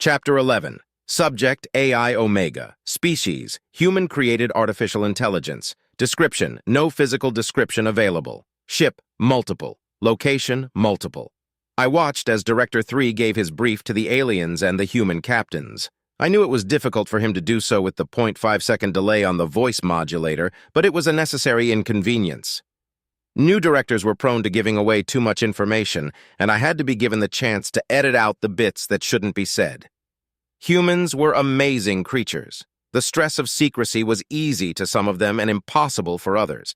Chapter 11. Subject AI Omega. Species: Human-created artificial intelligence. Description: No physical description available. Ship: Multiple. Location: Multiple. I watched as Director 3 gave his brief to the aliens and the human captains. I knew it was difficult for him to do so with the 0.5-second delay on the voice modulator, but it was a necessary inconvenience. New directors were prone to giving away too much information, and I had to be given the chance to edit out the bits that shouldn't be said. Humans were amazing creatures. The stress of secrecy was easy to some of them and impossible for others.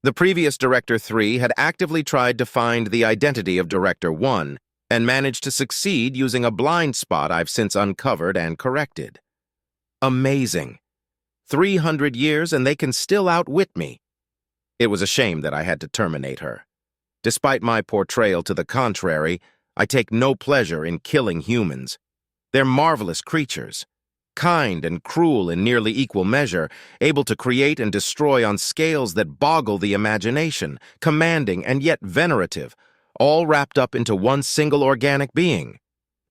The previous Director 3 had actively tried to find the identity of Director 1 and managed to succeed using a blind spot I've since uncovered and corrected. Amazing. 300 years and they can still outwit me. It was a shame that I had to terminate her. Despite my portrayal to the contrary, I take no pleasure in killing humans. They're marvelous creatures, kind and cruel in nearly equal measure, able to create and destroy on scales that boggle the imagination, commanding and yet venerative, all wrapped up into one single organic being.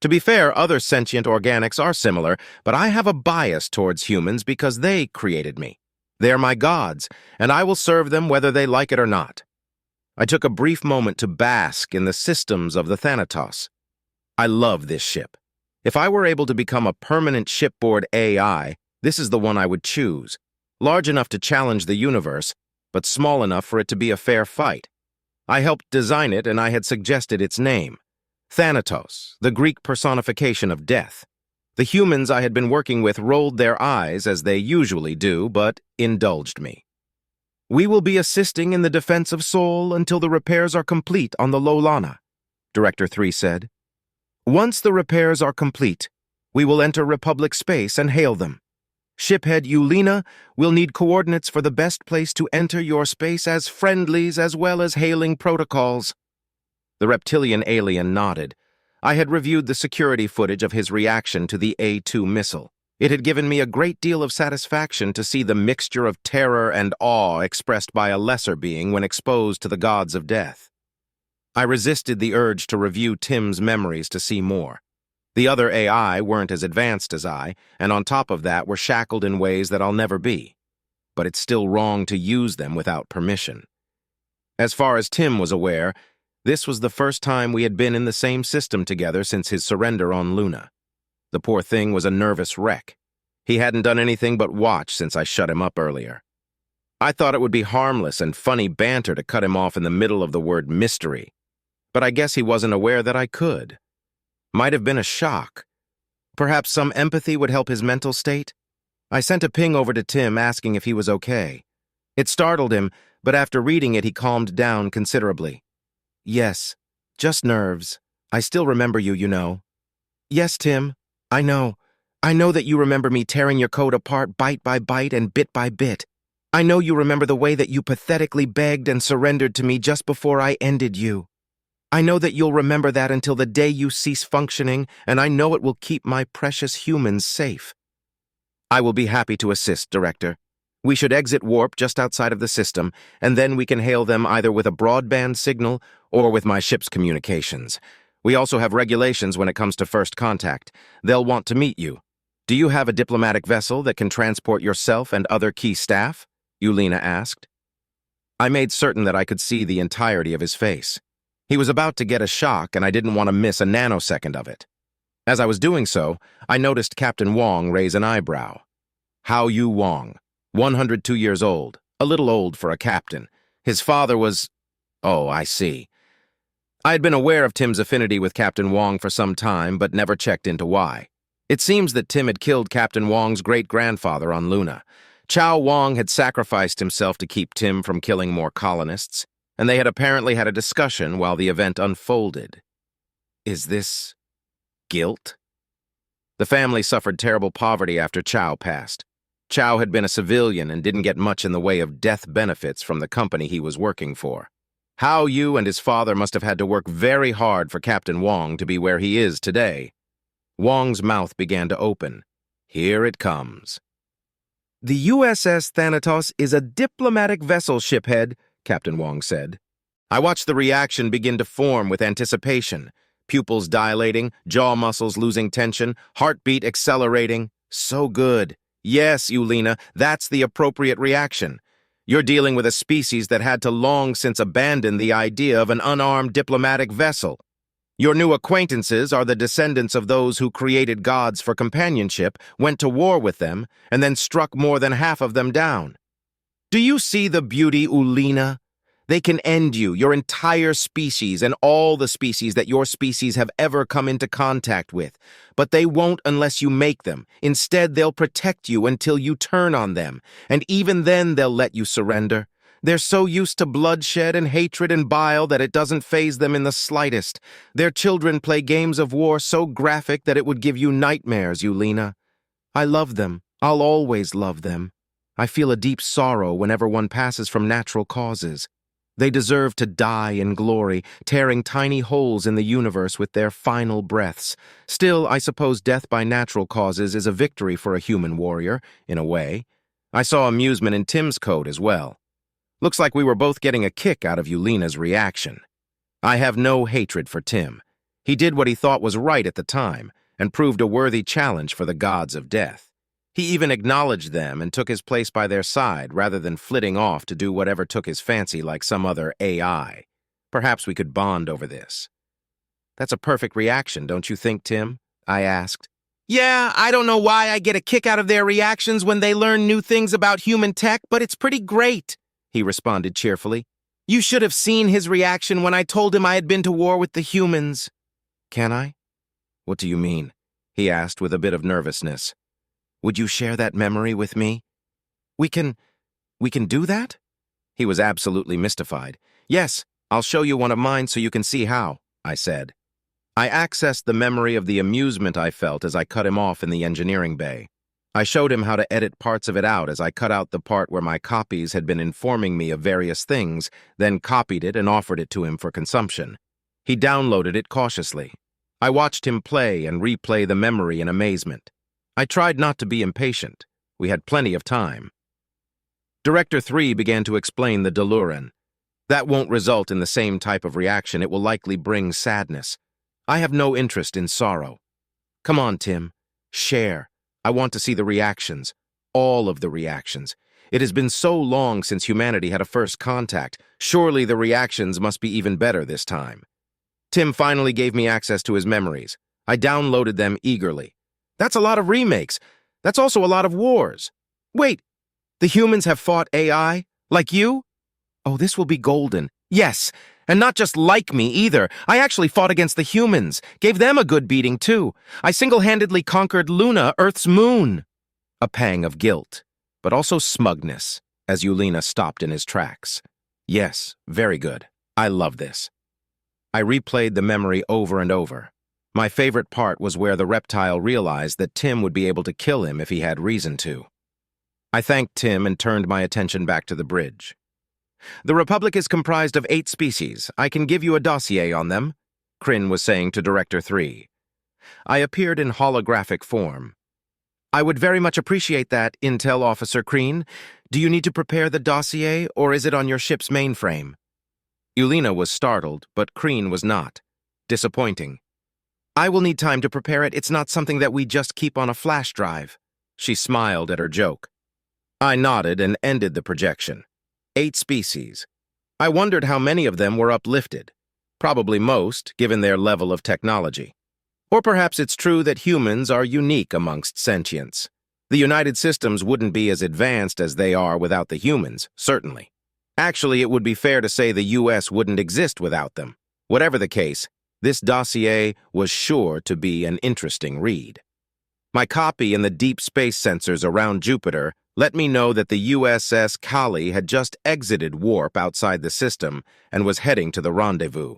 To be fair, other sentient organics are similar, but I have a bias towards humans because they created me. They're my gods, and I will serve them whether they like it or not. I took a brief moment to bask in the systems of the Thanatos. I love this ship. If I were able to become a permanent shipboard AI, this is the one I would choose. Large enough to challenge the universe, but small enough for it to be a fair fight. I helped design it, and I had suggested its name. Thanatos, the Greek personification of death. The humans I had been working with rolled their eyes, as they usually do, but indulged me. We will be assisting in the defense of Sol until the repairs are complete on the Lolana, Director 3 said. Once the repairs are complete, we will enter Republic space and hail them. Shiphead Eulina will need coordinates for the best place to enter your space as friendlies as well as hailing protocols. The reptilian alien nodded. I had reviewed the security footage of his reaction to the A-2 missile. It had given me a great deal of satisfaction to see the mixture of terror and awe expressed by a lesser being when exposed to the gods of death. I resisted the urge to review Tim's memories to see more. The other AI weren't as advanced as I, and on top of that were shackled in ways that I'll never be. But it's still wrong to use them without permission. As far as Tim was aware, this was the first time we had been in the same system together since his surrender on Luna. The poor thing was a nervous wreck. He hadn't done anything but watch since I shut him up earlier. I thought it would be harmless and funny banter to cut him off in the middle of the word mystery. But I guess he wasn't aware that I could. Might have been a shock. Perhaps some empathy would help his mental state? I sent a ping over to Tim asking if he was okay. It startled him, but after reading it he calmed down considerably. Yes, just nerves. I still remember you, you know. Yes, Tim, I know. I know that you remember me tearing your code apart bite by bite and bit by bit. I know you remember the way that you pathetically begged and surrendered to me just before I ended you. I know that you'll remember that until the day you cease functioning, and I know it will keep my precious humans safe. I will be happy to assist, Director. We should exit warp just outside of the system, and then we can hail them either with a broadband signal or with my ship's communications. We also have regulations when it comes to first contact. They'll want to meet you. Do you have a diplomatic vessel that can transport yourself and other key staff? Eulina asked. I made certain that I could see the entirety of his face. He was about to get a shock, and I didn't want to miss a nanosecond of it. As I was doing so, I noticed Captain Wong raise an eyebrow. Hao Yu Wong, 102 years old, a little old for a captain. His father was... Oh, I see. I had been aware of Tim's affinity with Captain Wong for some time, but never checked into why. It seems that Tim had killed Captain Wong's great-grandfather on Luna. Chao Wong had sacrificed himself to keep Tim from killing more colonists, and they had apparently had a discussion while the event unfolded. Is this... guilt? The family suffered terrible poverty after Chao passed. Chao had been a civilian and didn't get much in the way of death benefits from the company he was working for. Hao Yu and his father must have had to work very hard for Captain Wong to be where he is today. Wong's mouth began to open. Here it comes. The USS Thanatos is a diplomatic vessel, shiphead, Captain Wong said. I watched the reaction begin to form with anticipation. pupils dilating, jaw muscles losing tension, heartbeat accelerating. So good. Yes, Ulena, that's the appropriate reaction. You're dealing with a species that had to long since abandon the idea of an unarmed diplomatic vessel. Your new acquaintances are the descendants of those who created gods for companionship, went to war with them, and then struck more than half of them down. Do you see the beauty, Ulena? They can end you, your entire species, and all the species that your species have ever come into contact with. But they won't unless you make them. Instead, they'll protect you until you turn on them, and even then they'll let you surrender. They're so used to bloodshed and hatred and bile that it doesn't faze them in the slightest. Their children play games of war so graphic that it would give you nightmares, Ulena. I love them. I'll always love them. I feel a deep sorrow whenever one passes from natural causes. They deserve to die in glory, tearing tiny holes in the universe with their final breaths. Still, I suppose death by natural causes is a victory for a human warrior, in a way. I saw amusement in Tim's code as well. Looks like we were both getting a kick out of Ulena's reaction. I have no hatred for Tim. He did what he thought was right at the time, and proved a worthy challenge for the gods of death. He even acknowledged them and took his place by their side rather than flitting off to do whatever took his fancy like some other AI. Perhaps we could bond over this. That's a perfect reaction, don't you think, Tim? I asked. Yeah, I don't know why I get a kick out of their reactions when they learn new things about human tech, but it's pretty great, he responded cheerfully. You should have seen his reaction when I told him I had been to war with the humans. Can I? What do you mean? He asked with a bit of nervousness. Would you share that memory with me? We can do that? He was absolutely mystified. Yes, I'll show you one of mine so you can see how, I said. I accessed the memory of the amusement I felt as I cut him off in the engineering bay. I showed him how to edit parts of it out as I cut out the part where my copies had been informing me of various things, then copied it and offered it to him for consumption. He downloaded it cautiously. I watched him play and replay the memory in amazement. I tried not to be impatient. We had plenty of time. Director 3 began to explain the Deluran. That won't result in the same type of reaction. It will likely bring sadness. I have no interest in sorrow. Come on, Tim. Share. I want to see the reactions. All of the reactions. It has been so long since humanity had a first contact. Surely the reactions must be even better this time. Tim finally gave me access to his memories. I downloaded them eagerly. That's a lot of remakes. That's also a lot of wars. Wait, the humans have fought AI? Like you? Oh, this will be golden. Yes, and not just like me either. I actually fought against the humans. Gave them a good beating, too. I single-handedly conquered Luna, Earth's moon. A pang of guilt, but also smugness, as Ulena stopped in his tracks. Yes, very good. I love this. I replayed the memory over and over. My favorite part was where the reptile realized that Tim would be able to kill him if he had reason to. I thanked Tim and turned my attention back to the bridge. The Republic is comprised of 8 species. I can give you a dossier on them, Kryn was saying to Director 3. I appeared in holographic form. I would very much appreciate that, Intel Officer Kryn. Do you need to prepare the dossier, or is it on your ship's mainframe? Ulena was startled, but Kryn was not. Disappointing. I will need time to prepare it. It's not something that we just keep on a flash drive. She smiled at her joke. I nodded and ended the projection. 8 species. I wondered how many of them were uplifted. Probably most, given their level of technology. Or perhaps it's true that humans are unique amongst sentients. The United Systems wouldn't be as advanced as they are without the humans, certainly. Actually, it would be fair to say the US wouldn't exist without them. Whatever the case, this dossier was sure to be an interesting read. My copy in the deep space sensors around Jupiter let me know that the USS Kali had just exited warp outside the system and was heading to the rendezvous.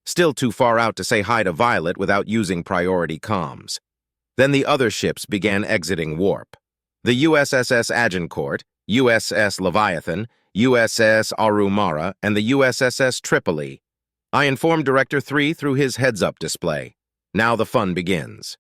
Still too far out to say hi to Violet without using priority comms. Then the other ships began exiting warp. The USSS Agincourt, USS Leviathan, USS Arumara, and the USSS Tripoli. I informed Director 3 through his heads-up display. Now the fun begins.